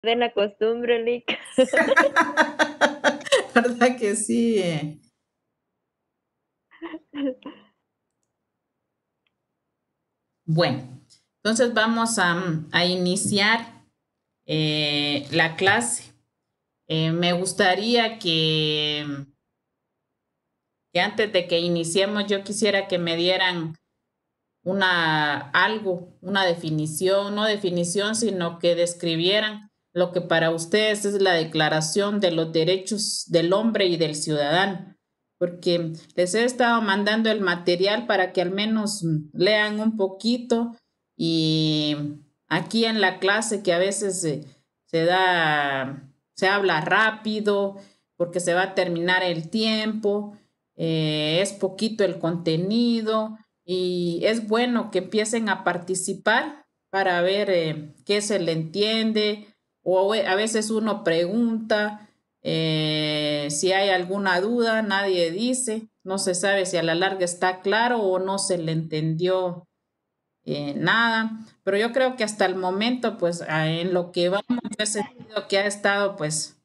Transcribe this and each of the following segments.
de la costumbre, Lick. ¿Verdad que sí? Bueno, entonces vamos a iniciar la clase. Me gustaría que antes de que iniciemos, yo quisiera que me dieran una definición, no definición, sino que describieran lo que para ustedes es la Declaración de los Derechos del Hombre y del Ciudadano, porque les he estado mandando el material para que al menos lean un poquito y aquí en la clase que a veces se habla rápido porque se va a terminar el tiempo, es poquito el contenido y es bueno que empiecen a participar para ver qué se le entiende o a veces uno pregunta si hay alguna duda, nadie dice, no se sabe si a la larga está claro o no se le entendió nada, pero yo creo que hasta el momento, pues en lo que vamos, yo he sentido que ha estado pues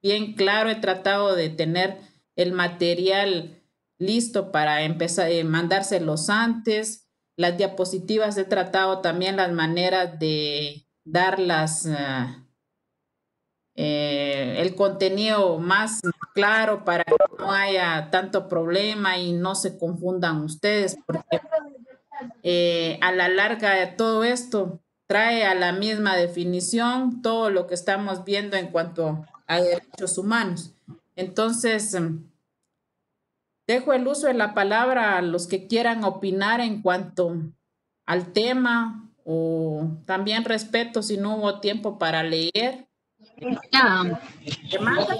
bien claro, he tratado de tener el material listo para empezar, mandárselos antes, las diapositivas he tratado también las maneras de darlas, el contenido más claro para que no haya tanto problema y no se confundan ustedes, porque a la larga de todo esto trae a la misma definición todo lo que estamos viendo en cuanto a derechos humanos. Entonces, dejo el uso de la palabra a los que quieran opinar en cuanto al tema o también respeto si no hubo tiempo para leer. Ya, ¿Qué manda?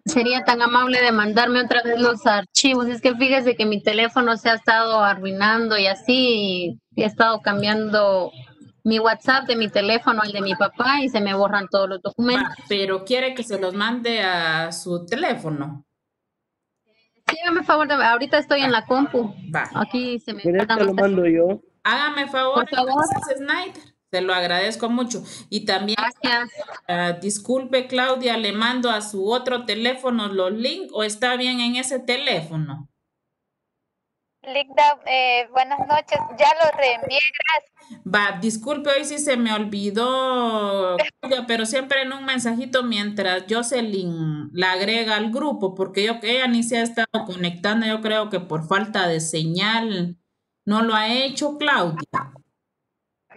sería tan amable de mandarme otra vez los archivos. Es que fíjese que mi teléfono se ha estado arruinando y así y he estado cambiando mi WhatsApp de mi teléfono al de mi papá y se me borran todos los Va, documentos. pero quiere que se los mande a su teléfono. Sí, hágame favor, ahorita estoy en Va, la compu. va. Aquí se Si me quieres tarda te más. lo mando yo. Hágame favor, Por favor, entonces, Snyder. Se lo agradezco mucho. Y también, gracias. disculpe, Claudia, le mando a su otro teléfono los links o está bien en ese teléfono. Ligda, buenas noches. Ya lo reenvié, gracias. Va, disculpe, hoy sí se me olvidó, Claudia, pero siempre en un mensajito mientras Jocelyn la agrega al grupo, porque ella ni se ha estado conectando, yo creo que por falta de señal no lo ha hecho, Claudia.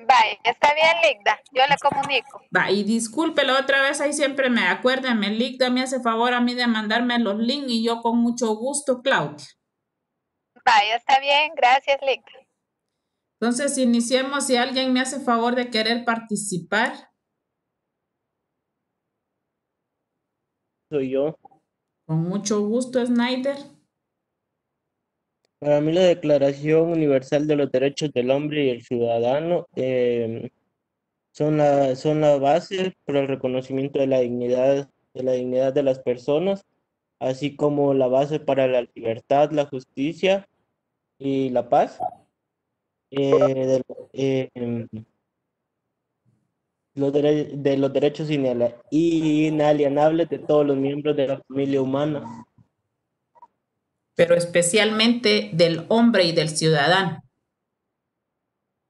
Vaya, está bien, Ligda. Yo le comunico. Va, y disculpe la otra vez, ahí siempre me acuérdame, Ligda me hace favor a mí de mandarme los links y yo con mucho gusto, Claudia. Vaya, está bien. Gracias, Ligda. Entonces, iniciemos si alguien me hace favor de querer participar. Soy yo. Con mucho gusto, Snyder. Para mí la Declaración Universal de los Derechos del Hombre y el Ciudadano son la base para el reconocimiento de la dignidad de las personas, así como la base para la libertad, la justicia y la paz. Eh, de, de los derechos inalienables de todos los miembros de la familia humana. Pero especialmente del hombre y del ciudadano.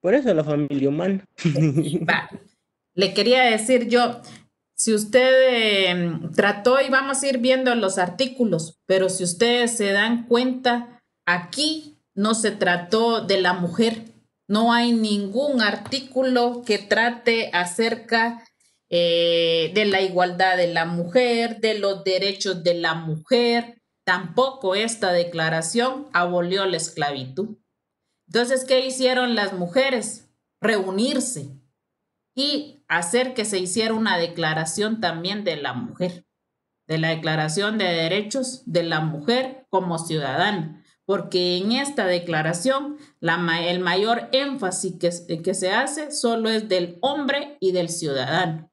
Por eso la familia humana. Va, le quería decir yo, si usted trató y vamos a ir viendo los artículos, pero si ustedes se dan cuenta, aquí no se trató de la mujer. No hay ningún artículo que trate acerca de la igualdad de la mujer, de los derechos de la mujer. Tampoco esta declaración abolió la esclavitud. Entonces, ¿qué hicieron las mujeres? Reunirse y hacer que se hiciera una declaración también de la mujer, de la Declaración de Derechos de la Mujer como ciudadana, porque en esta declaración el mayor énfasis que se hace solo es del hombre y del ciudadano.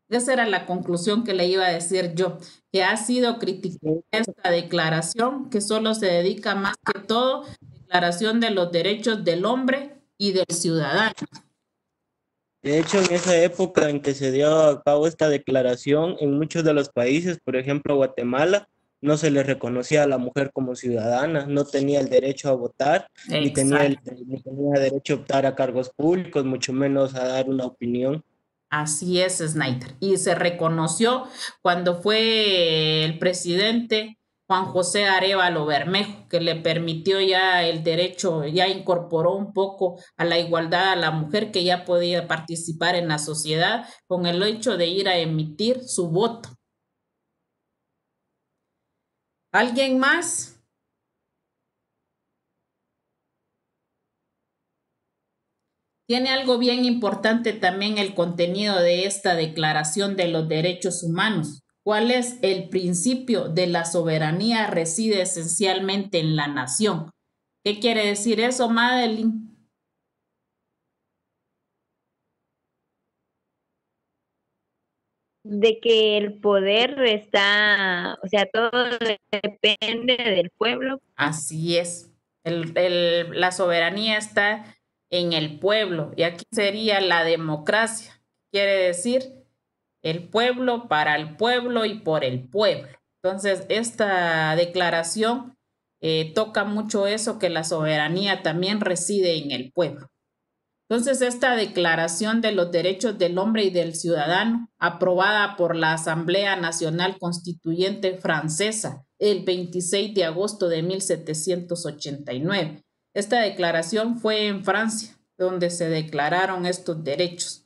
Esa era la conclusión que le iba a decir yo, que ha sido criticada esta declaración, que solo se dedica más que todo a la declaración de los derechos del hombre y del ciudadano. De hecho, en esa época en que se dio a cabo esta declaración, en muchos de los países, por ejemplo Guatemala, no se le reconocía a la mujer como ciudadana, no tenía el derecho a votar, Exacto. ni tenía derecho a optar a cargos públicos, mucho menos a dar una opinión. Así es, Snyder. Y se reconoció cuando fue el presidente Juan José Arévalo Bermejo, que le permitió ya el derecho, ya incorporó un poco a la igualdad a la mujer, que ya podía participar en la sociedad con el hecho de ir a emitir su voto. ¿Alguien más? Tiene algo bien importante también el contenido de esta Declaración de los Derechos Humanos. ¿Cuál es el principio de la soberanía? Reside esencialmente en la nación. ¿Qué quiere decir eso, Madeline? De que el poder está, o sea, todo depende del pueblo. Así es. La soberanía está en el pueblo y aquí sería la democracia. Quiere decir el pueblo para el pueblo y por el pueblo. Entonces, esta declaración toca mucho eso, que la soberanía también reside en el pueblo. Entonces, esta Declaración de los Derechos del Hombre y del Ciudadano, aprobada por la Asamblea Nacional Constituyente Francesa el 26 de agosto de 1789. Esta declaración fue en Francia, donde se declararon estos derechos.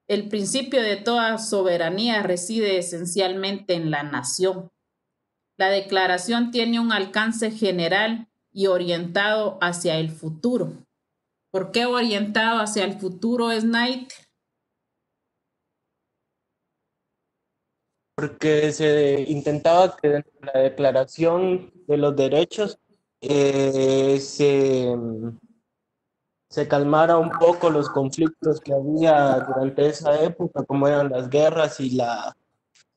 El principio de toda soberanía reside esencialmente en la nación. La declaración tiene un alcance general y orientado hacia el futuro. ¿Por qué orientado hacia el futuro, Snyder? Porque se intentaba que dentro de la Declaración de los Derechos eh, se, se calmara un poco los conflictos que había durante esa época, como eran las guerras y la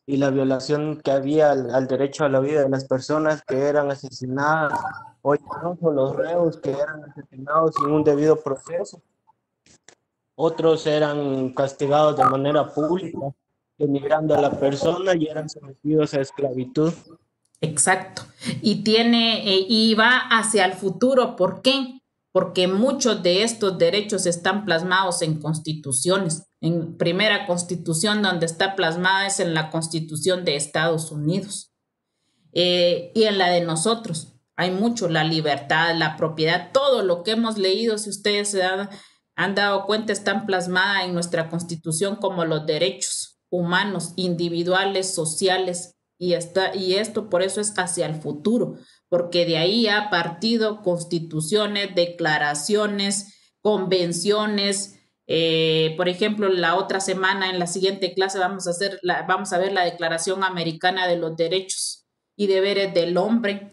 violación que había al derecho a la vida de las personas que eran asesinadas, o incluso los reos que eran asesinados sin un debido proceso. Otros eran castigados de manera pública, denigrando a la persona y eran sometidos a esclavitud. Exacto. Y va hacia el futuro. ¿Por qué? Porque muchos de estos derechos están plasmados en constituciones. En primera constitución donde está plasmada es en la Constitución de Estados Unidos. Y en la de nosotros. Hay mucho, la libertad, la propiedad, todo lo que hemos leído, si ustedes han dado cuenta, están plasmadas en nuestra Constitución como los derechos humanos, individuales, sociales, y esto por eso es hacia el futuro, porque de ahí ha partido constituciones, declaraciones, convenciones. Por ejemplo, la otra semana en la siguiente clase vamos a ver la Declaración Americana de los Derechos y Deberes del Hombre,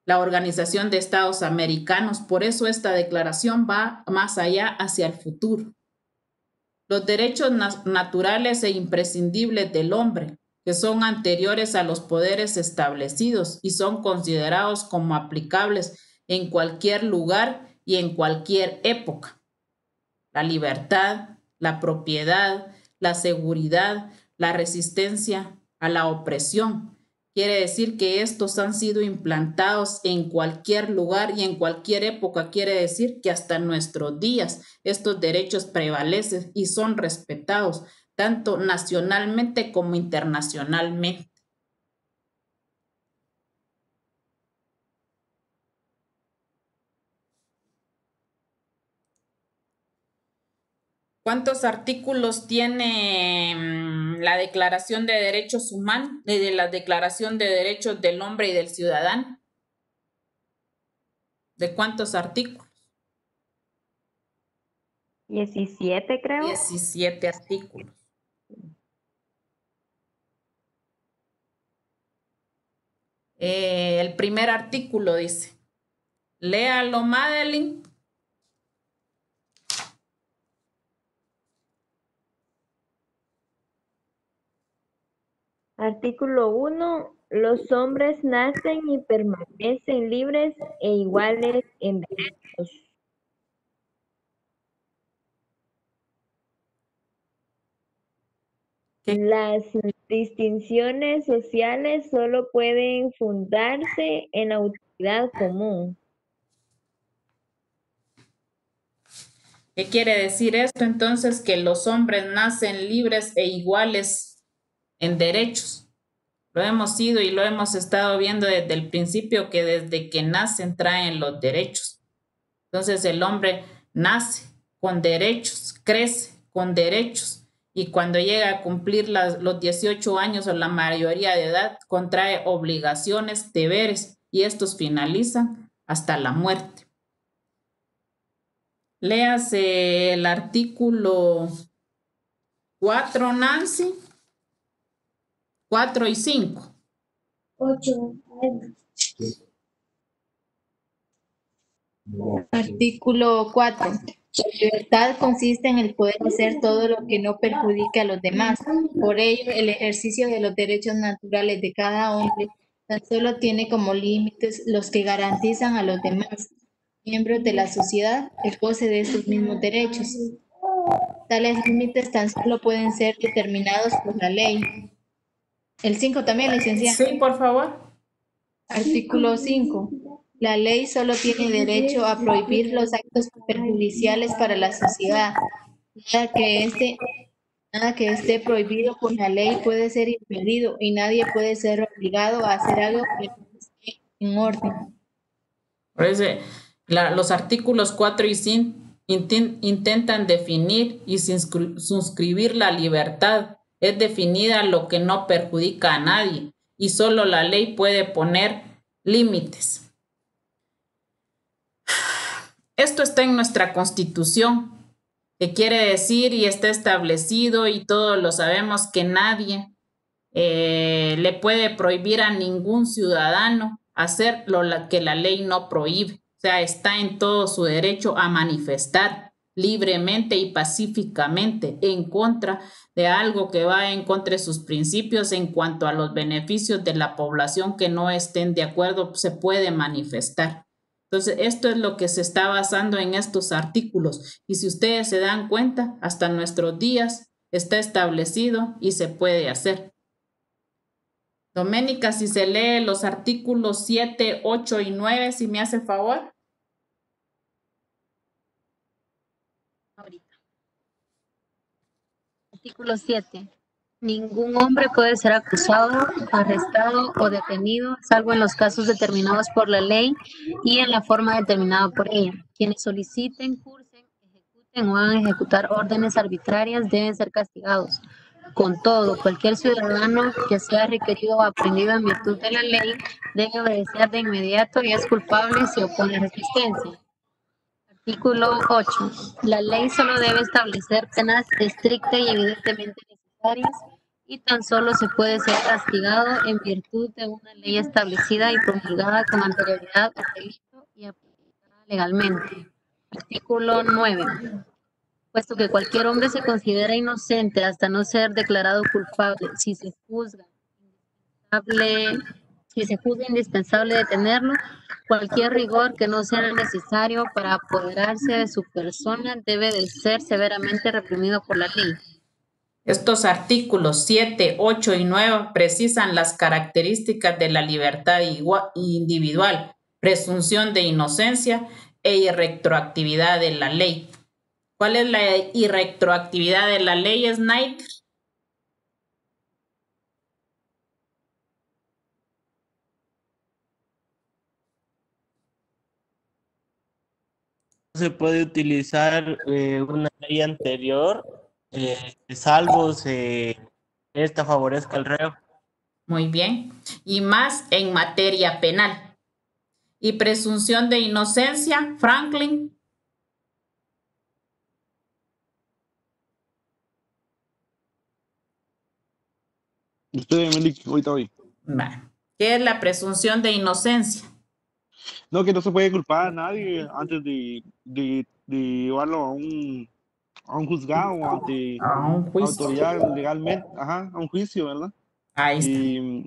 la Organización de Estados Americanos. Por eso esta declaración va más allá hacia el futuro. Los derechos naturales e imprescindibles del hombre, que son anteriores a los poderes establecidos y son considerados como aplicables en cualquier lugar y en cualquier época. La libertad, la propiedad, la seguridad, la resistencia a la opresión. Quiere decir que estos han sido implantados en cualquier lugar y en cualquier época. Quiere decir que hasta nuestros días estos derechos prevalecen y son respetados, tanto nacionalmente como internacionalmente. ¿Cuántos artículos tiene la Declaración de Derechos Humanos, de la Declaración de Derechos del Hombre y del Ciudadano? ¿De cuántos artículos? 17, creo. 17 artículos. El primer artículo dice, léalo, Madeline. Artículo 1. Los hombres nacen y permanecen libres e iguales en derechos. Las distinciones sociales solo pueden fundarse en la utilidad común. ¿Qué quiere decir esto? Entonces, que los hombres nacen libres e iguales en derechos. Lo hemos sido y lo hemos estado viendo desde el principio, que desde que nacen traen los derechos. Entonces, el hombre nace con derechos, crece con derechos, y cuando llega a cumplir los 18 años o la mayoría de edad, contrae obligaciones, deberes, y estos finalizan hasta la muerte. Léase el artículo 4, Nancy. 4 y 5. 8. Artículo 4. La libertad consiste en el poder hacer todo lo que no perjudique a los demás. Por ello, el ejercicio de los derechos naturales de cada hombre tan solo tiene como límites los que garantizan a los demás, miembros de la sociedad, el goce de estos mismos derechos. Tales límites tan solo pueden ser determinados por la ley. El 5 también, licenciada. Sí, por favor. Artículo 5. La ley solo tiene derecho a prohibir los actos perjudiciales para la sociedad. Nada que esté prohibido por la ley puede ser impedido y nadie puede ser obligado a hacer algo que no esté en orden. Por eso, los artículos 4 y 5 intentan definir y suscribir la libertad. Es definida lo que no perjudica a nadie, y solo la ley puede poner límites. Esto está en nuestra Constitución, que quiere decir, y está establecido, y todos lo sabemos, que nadie le puede prohibir a ningún ciudadano hacer lo que la ley no prohíbe. O sea, está en todo su derecho a manifestar libremente y pacíficamente en contra de algo que va en contra de sus principios. En cuanto a los beneficios de la población que no estén de acuerdo, se puede manifestar. Entonces, esto es lo que se está basando en estos artículos. Y si ustedes se dan cuenta, hasta nuestros días está establecido y se puede hacer. Doménica, si se lee los artículos 7, 8 y 9, si me hace favor. Artículo 7. Ningún hombre puede ser acusado, arrestado o detenido, salvo en los casos determinados por la ley y en la forma determinada por ella. Quienes soliciten, cursen, ejecuten o hagan ejecutar órdenes arbitrarias deben ser castigados. Con todo, cualquier ciudadano que sea requerido o aprendido en virtud de la ley debe obedecer de inmediato y es culpable si opone resistencia. Artículo 8. La ley solo debe establecer penas estrictas y evidentemente necesarias, y tan solo se puede ser castigado en virtud de una ley establecida y promulgada con anterioridad al delito y aplicada legalmente. Artículo 9. Puesto que cualquier hombre se considera inocente hasta no ser declarado culpable, si se juzga indispensable detenerlo, cualquier rigor que no sea necesario para apoderarse de su persona debe de ser severamente reprimido por la ley. Estos artículos 7, 8 y 9 precisan las características de la libertad individual, presunción de inocencia e irretroactividad de la ley. ¿Cuál es la irretroactividad de la ley, Snyder? Se puede utilizar una ley anterior, salvo esta favorezca al reo. Muy bien. Y más en materia penal. ¿Y presunción de inocencia, Franklin? Usted, Melik, ahorita voy. ¿Qué es la presunción de inocencia? No, que no se puede culpar a nadie antes de llevarlo a un juzgado o ante A un juicio. autoridad legalmente, a un juicio, ¿verdad? Ahí está. Y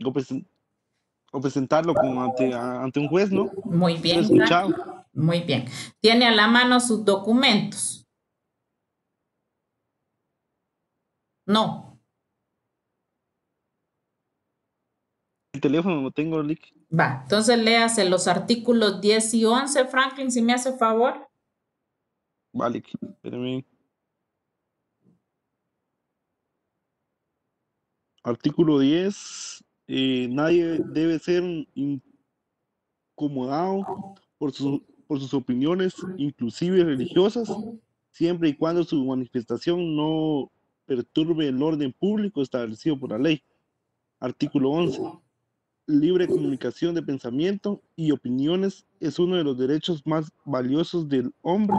o presentarlo ante un juez, ¿no? Muy bien. Escuchado. Muy bien. ¿Tiene a la mano sus documentos? No. teléfono lo tengo, Lick. Va, entonces léase los artículos 10 y 11, Franklin, si me hace favor. Vale, espérame. Artículo 10. Nadie debe ser incomodado por sus opiniones, inclusive religiosas, siempre y cuando su manifestación no perturbe el orden público establecido por la ley. Artículo 11. Libre comunicación de pensamiento y opiniones es uno de los derechos más valiosos del hombre.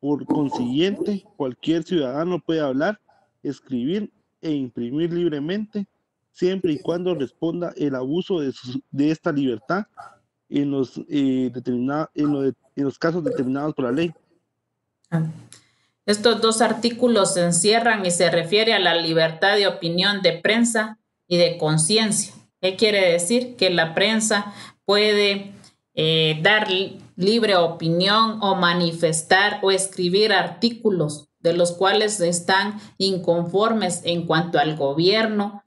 Por consiguiente, cualquier ciudadano puede hablar, escribir e imprimir libremente, siempre y cuando responda el abuso de esta libertad en los casos determinados por la ley. Estos dos artículos se encierran y se refiere a la libertad de opinión de prensa y de conciencia. ¿Qué quiere decir? Que la prensa puede dar libre opinión o manifestar o escribir artículos de los cuales están inconformes en cuanto al gobierno,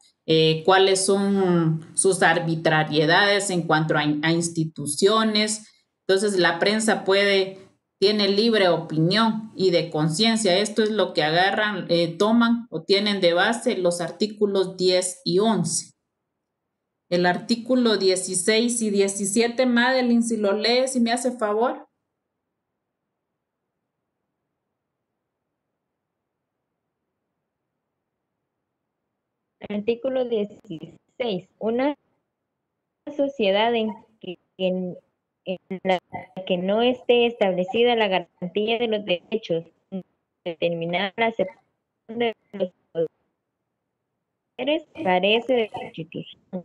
cuáles son sus arbitrariedades en cuanto a instituciones. Entonces la prensa tiene libre opinión y de conciencia. Esto es lo que agarran, toman o tienen de base los artículos 10 y 11. El artículo 16 y 17, Madeline, si lo lees, si me hace favor. Artículo 16. Una sociedad en la que no esté establecida la garantía de los derechos, determinada la separación de los poderes, carece de constitución.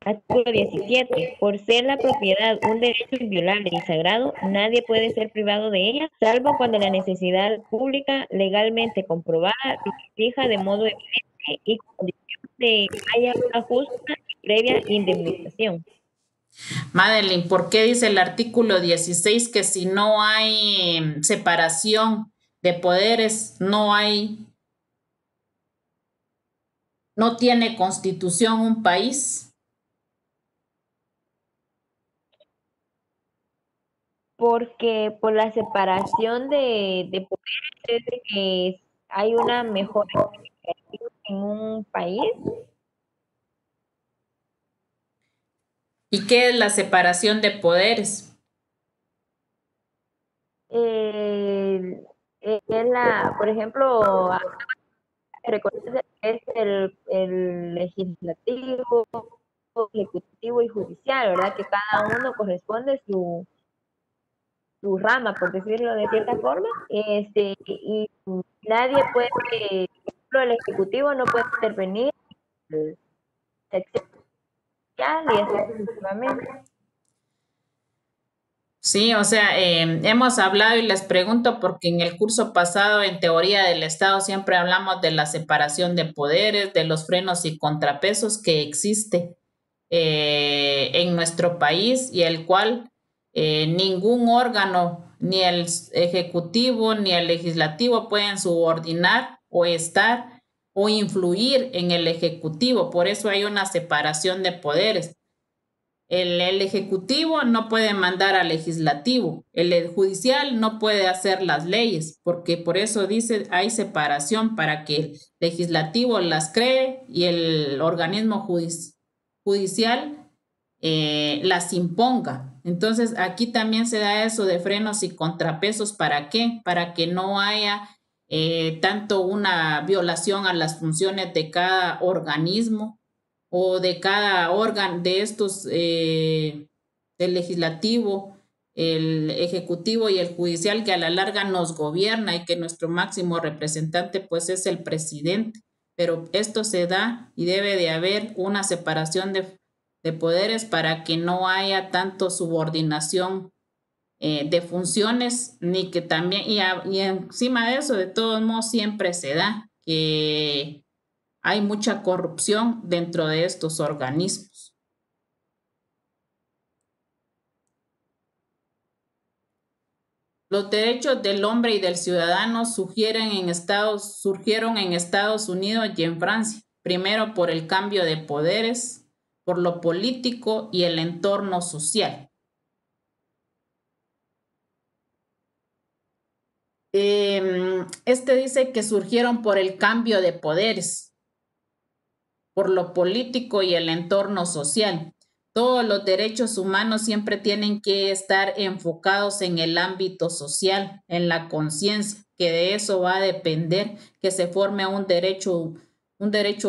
Artículo 17. Por ser la propiedad un derecho inviolable y sagrado, nadie puede ser privado de ella, salvo cuando la necesidad pública legalmente comprobada lo exija de modo evidente y con condición de que haya una justa y previa indemnización. Madeline, ¿por qué dice el artículo 16 que si no hay separación de poderes, no tiene constitución un país? Porque por la separación de poderes es de que hay una mejor administración en un país. ¿Y qué es la separación de poderes? Es por ejemplo, reconoce que es el legislativo, ejecutivo y judicial, ¿verdad? Que cada uno corresponde su rama, por decirlo de cierta forma, y nadie puede, por ejemplo, el ejecutivo no puede intervenir en el sector social y así sucesivamente. Sí, o sea, hemos hablado y les pregunto porque en el curso pasado en teoría del Estado siempre hablamos de la separación de poderes, de los frenos y contrapesos que existe en nuestro país y el cual ningún órgano, ni el ejecutivo ni el legislativo pueden subordinar o estar o influir en el ejecutivo. Por eso hay una separación de poderes. El ejecutivo no puede mandar al legislativo, el judicial no puede hacer las leyes, porque por eso dice hay separación para que el legislativo las cree y el organismo judicial las imponga. Entonces aquí también se da eso de frenos y contrapesos. ¿Para qué? Para que no haya tanto una violación a las funciones de cada organismo o de cada órgano de estos, el legislativo, el ejecutivo y el judicial, que a la larga nos gobierna y que nuestro máximo representante pues es el presidente. Pero esto se da y debe de haber una separación de poderes para que no haya tanto subordinación de funciones, ni que también, y encima de eso, de todos modos, siempre se da que hay mucha corrupción dentro de estos organismos. Los derechos del hombre y del ciudadano surgieron en Estados Unidos y en Francia, primero por el cambio de poderes, por lo político y el entorno social. Este dice que surgieron por el cambio de poderes, por lo político y el entorno social. Todos los derechos humanos siempre tienen que estar enfocados en el ámbito social, en la conciencia, que de eso va a depender que se forme un derecho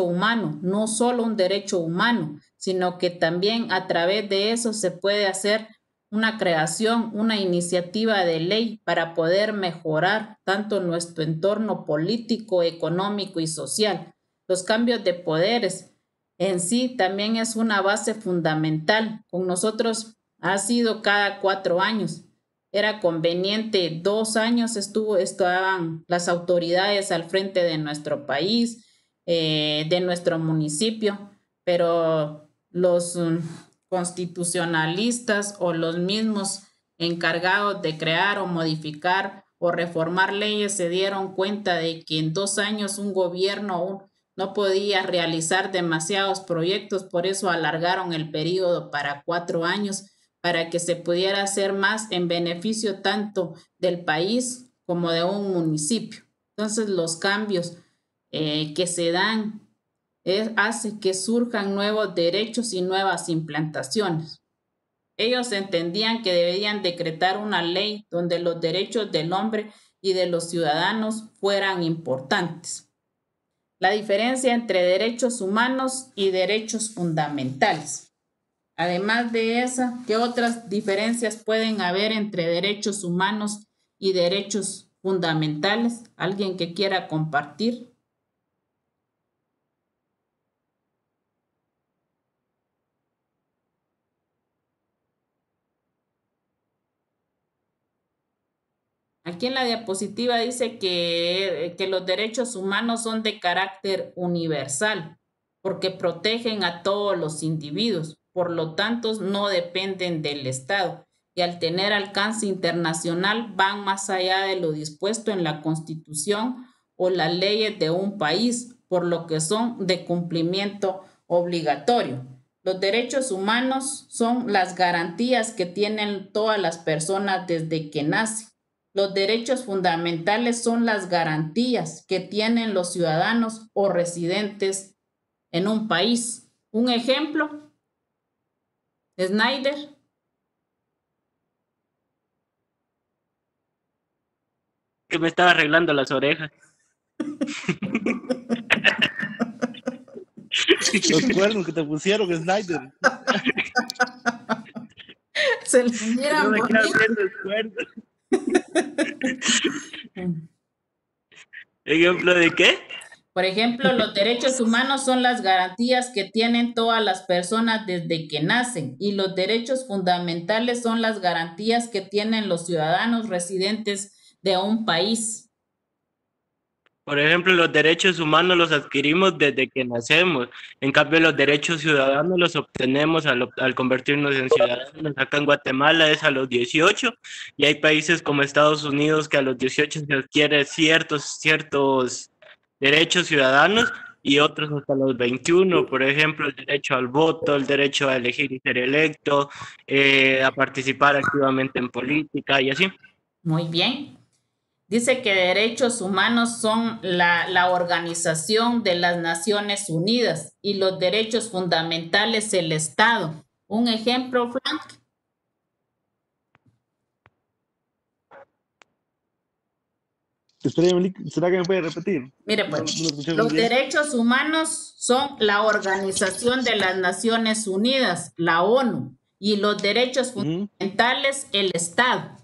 humano, no solo un derecho humano, sino que también a través de eso se puede hacer una creación, una iniciativa de ley para poder mejorar tanto nuestro entorno político, económico y social. Los cambios de poderes en sí también es una base fundamental. Con nosotros ha sido cada 4 años. Era conveniente, 2 años estaban las autoridades al frente de nuestro país, de nuestro municipio, pero los constitucionalistas o los mismos encargados de crear o modificar o reformar leyes se dieron cuenta de que en 2 años un gobierno no podía realizar demasiados proyectos, por eso alargaron el periodo para 4 años, para que se pudiera hacer más en beneficio tanto del país como de un municipio. Entonces los cambios que se dan hace que surjan nuevos derechos y nuevas implantaciones. Ellos entendían que debían decretar una ley donde los derechos del hombre y de los ciudadanos fueran importantes. La diferencia entre derechos humanos y derechos fundamentales. Además de esa, ¿qué otras diferencias pueden haber entre derechos humanos y derechos fundamentales? ¿Alguien que quiera compartir? Aquí en la diapositiva dice que los derechos humanos son de carácter universal, porque protegen a todos los individuos, por lo tanto no dependen del Estado y al tener alcance internacional van más allá de lo dispuesto en la Constitución o las leyes de un país, por lo que son de cumplimiento obligatorio. Los derechos humanos son las garantías que tienen todas las personas desde que nacen. Los derechos fundamentales son las garantías que tienen los ciudadanos o residentes en un país. Un ejemplo, Snyder. Que me estaba arreglando las orejas. Los cuernos que te pusieron, Snyder. Se les miran No me quedan bonitos. bien los cuernos. ¿Ejemplo de qué? Por ejemplo, los derechos humanos son las garantías que tienen todas las personas desde que nacen y los derechos fundamentales son las garantías que tienen los ciudadanos residentes de un país. Por ejemplo, los derechos humanos los adquirimos desde que nacemos. En cambio, los derechos ciudadanos los obtenemos al convertirnos en ciudadanos. Acá en Guatemala es a los 18 y hay países como Estados Unidos que a los 18 se adquiere ciertos derechos ciudadanos y otros hasta los 21. Por ejemplo, el derecho al voto, el derecho a elegir y ser electo, a participar activamente en política y así. Muy bien. Dice que derechos humanos son la organización de las Naciones Unidas y los derechos fundamentales el Estado. Un ejemplo, Frank. ¿Será que me puede repetir? Mire, pues, los derechos humanos son la organización de las Naciones Unidas, la ONU, y los derechos fundamentales el Estado.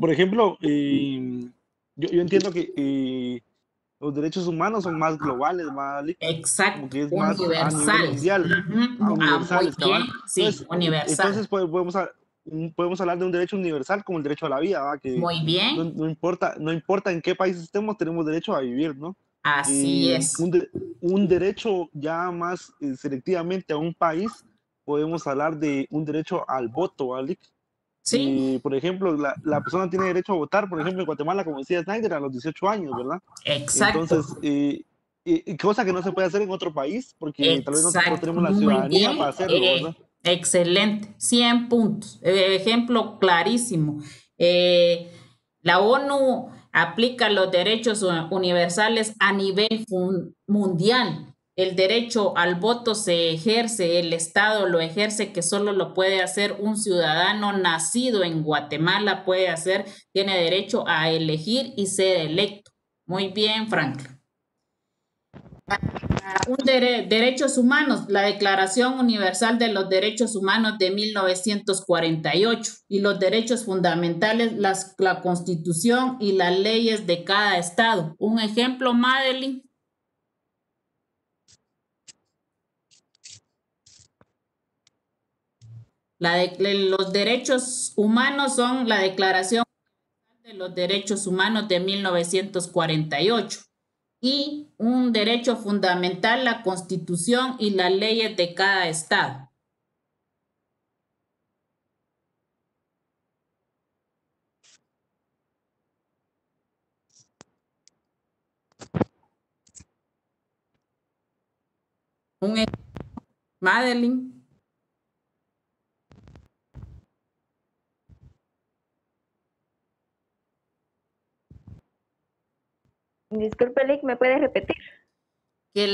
Por ejemplo, yo entiendo que los derechos humanos son más globales, más exacto, como que es más universales. a nivel mundial, universales, muy bien, cabal. sí, Entonces, universal. Entonces podemos hablar de un derecho universal como el derecho a la vida, ¿va? Que muy bien. No importa en qué país estemos, tenemos derecho a vivir, ¿no? Así es. Un derecho ya más selectivamente a un país, podemos hablar de un derecho al voto, ¿vale? Sí. Por ejemplo, la persona tiene derecho a votar, por ejemplo, en Guatemala, como decía Snyder, a los 18 años, ¿verdad? Exacto. Entonces, y cosa que no se puede hacer en otro país, porque tal vez nosotros no Exacto, tenemos la muy ciudadanía bien. para hacerlo, ¿verdad? Excelente, 100 puntos. Ejemplo clarísimo. Eh, la ONU aplica los derechos universales a nivel mundial. El derecho al voto se ejerce, el Estado lo ejerce, que solo lo puede hacer un ciudadano nacido en Guatemala, puede hacer, tiene derecho a elegir y ser electo. Muy bien, Franklin. Derechos humanos, la Declaración Universal de los Derechos Humanos de 1948 y los derechos fundamentales, la Constitución y las leyes de cada estado. Un ejemplo, Madeline. Los derechos humanos son la Declaración de los Derechos Humanos de 1948 y un derecho fundamental, la Constitución y las leyes de cada estado. Madeline. Disculpe, Lick, ¿me puedes repetir? Que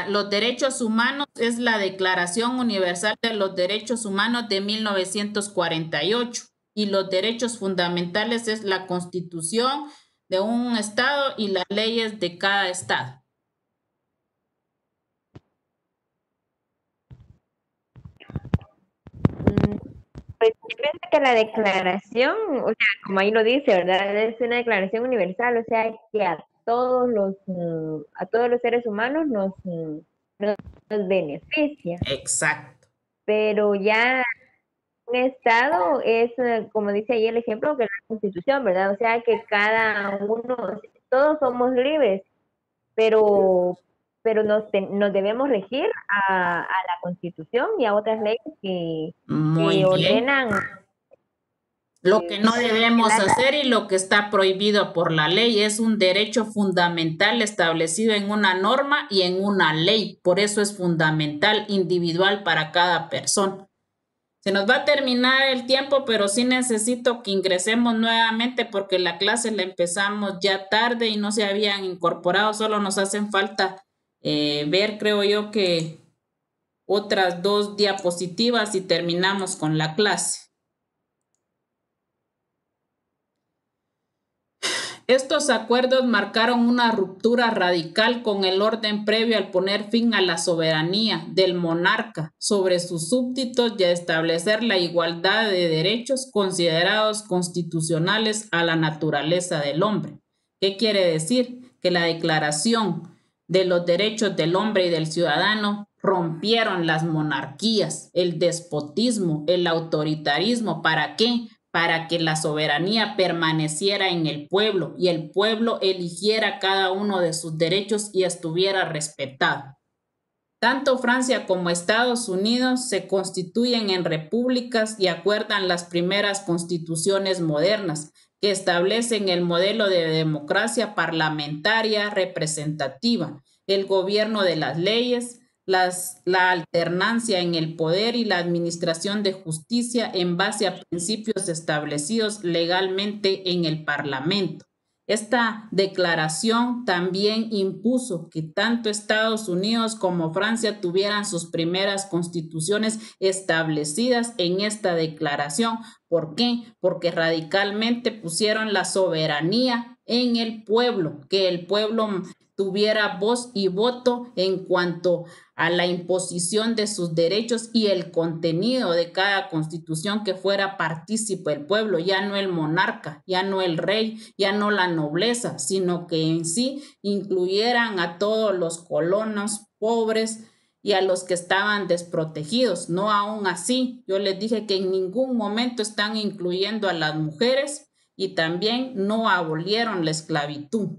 los derechos humanos es la Declaración Universal de los Derechos Humanos de 1948 y los derechos fundamentales es la Constitución de un estado y las leyes de cada estado. Pues yo pienso que la declaración, o sea, como ahí lo dice, ¿verdad? Es una declaración universal, o sea, que a todos los seres humanos nos beneficia. Exacto. Pero ya un Estado es, como dice ahí el ejemplo, que la Constitución, ¿verdad? O sea, que cada uno, todos somos libres, pero nos debemos regir a la Constitución y a otras leyes que ordenan lo que no debemos hacer y lo que está prohibido por la ley es un derecho fundamental establecido en una norma y en una ley. Por eso es fundamental, individual para cada persona. Se nos va a terminar el tiempo, pero sí necesito que ingresemos nuevamente porque la clase la empezamos ya tarde y no se habían incorporado. Solo nos hacen falta ver, creo yo, que otras 2 diapositivas y terminamos con la clase. Estos acuerdos marcaron una ruptura radical con el orden previo al poner fin a la soberanía del monarca sobre sus súbditos y a establecer la igualdad de derechos considerados constitucionales a la naturaleza del hombre. ¿Qué quiere decir? Que la Declaración de los Derechos del Hombre y del Ciudadano rompieron las monarquías, el despotismo, el autoritarismo. ¿Para qué? Para que la soberanía permaneciera en el pueblo y el pueblo eligiera cada uno de sus derechos y estuviera respetado. Tanto Francia como Estados Unidos se constituyen en repúblicas y acuerdan las primeras constituciones modernas que establecen el modelo de democracia parlamentaria representativa, el gobierno de las leyes, la alternancia en el poder y la administración de justicia en base a principios establecidos legalmente en el Parlamento. Esta declaración también impuso que tanto Estados Unidos como Francia tuvieran sus primeras constituciones establecidas en esta declaración. ¿Por qué? Porque radicalmente pusieron la soberanía en el pueblo, que el pueblo tuviera voz y voto en cuanto a la imposición de sus derechos y el contenido de cada constitución, que fuera partícipe el pueblo, ya no el monarca, ya no el rey, ya no la nobleza, sino que en sí incluyeran a todos los colonos pobres y a los que estaban desprotegidos. No aún así, yo les dije que en ningún momento están incluyendo a las mujeres y también no abolieron la esclavitud.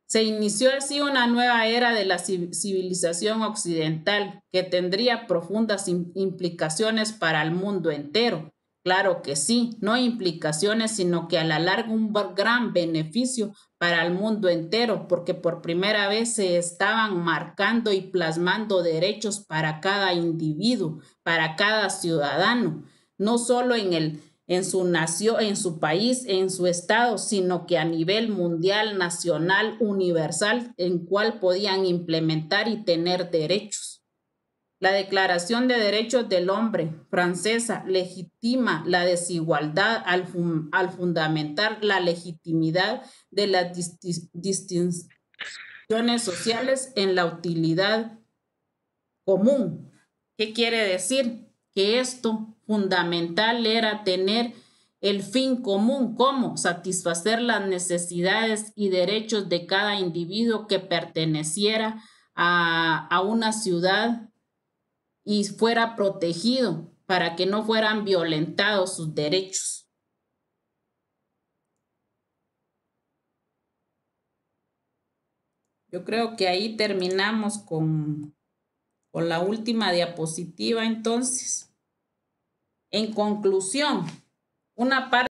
Se inició así una nueva era de la civilización occidental que tendría profundas implicaciones para el mundo entero. Claro que sí, no implicaciones, sino que a la larga un gran beneficio para el mundo entero, porque por primera vez se estaban marcando y plasmando derechos para cada individuo, para cada ciudadano, no solo en su nación, en su país, en su estado, sino que a nivel mundial, nacional, universal, en cual podían implementar y tener derechos. La Declaración de Derechos del Hombre francesa legitima la desigualdad al fundamentar la legitimidad de las distinciones sociales en la utilidad común. ¿Qué quiere decir? Que esto fundamental era tener el fin común, como satisfacer las necesidades y derechos de cada individuo que perteneciera a una ciudad y fuera protegido para que no fueran violentados sus derechos. Yo creo que ahí terminamos con la última diapositiva. Entonces, en conclusión, una parte